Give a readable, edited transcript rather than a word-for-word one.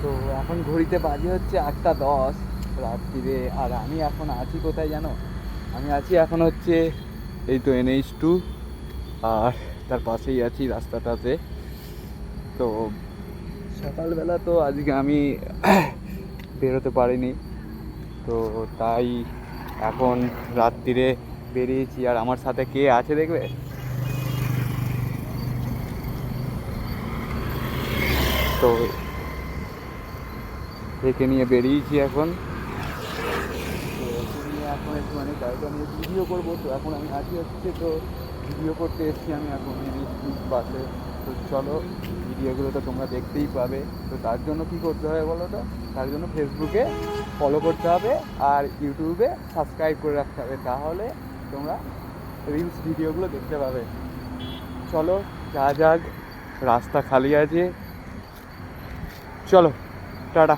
তো এখন ঘড়িতে বাজে হচ্ছে 8:10 রাত্রিরে। আর আমি এখন আছি কোথায় জানো? আমি আছি এখন হচ্ছে এই তো NH2, আর তার পাশেই আছি রাস্তাটাতে। তো সকালবেলা তো আজকে আমি বেরোতে পারিনি, তো তাই এখন রাত্রিরে বেরিয়েছি। আর আমার সাথে কে আছে দেখবে? তো একে নিয়ে বেরিয়েছি এখন। তো একে নিয়ে এখন একটুখানি গাড়িটা নিয়ে ভিডিও করবো। তো এখন আমি আছি হচ্ছে, তো ভিডিও করতে এসেছি আমি এখন NH2 পাশে। তো চলো, ভিডিওগুলো তো তোমরা দেখতেই পাবে। তো তার জন্য কী করতে হবে বলো তো? তার জন্য ফেসবুকে ফলো করতে হবে আর ইউটিউবে সাবস্ক্রাইব করে রাখতে হবে, তাহলে তোমরা রিলস ভিডিওগুলো দেখতে পাবে। চলো যা যাক, রাস্তা খালি আছে, চলো টাটা।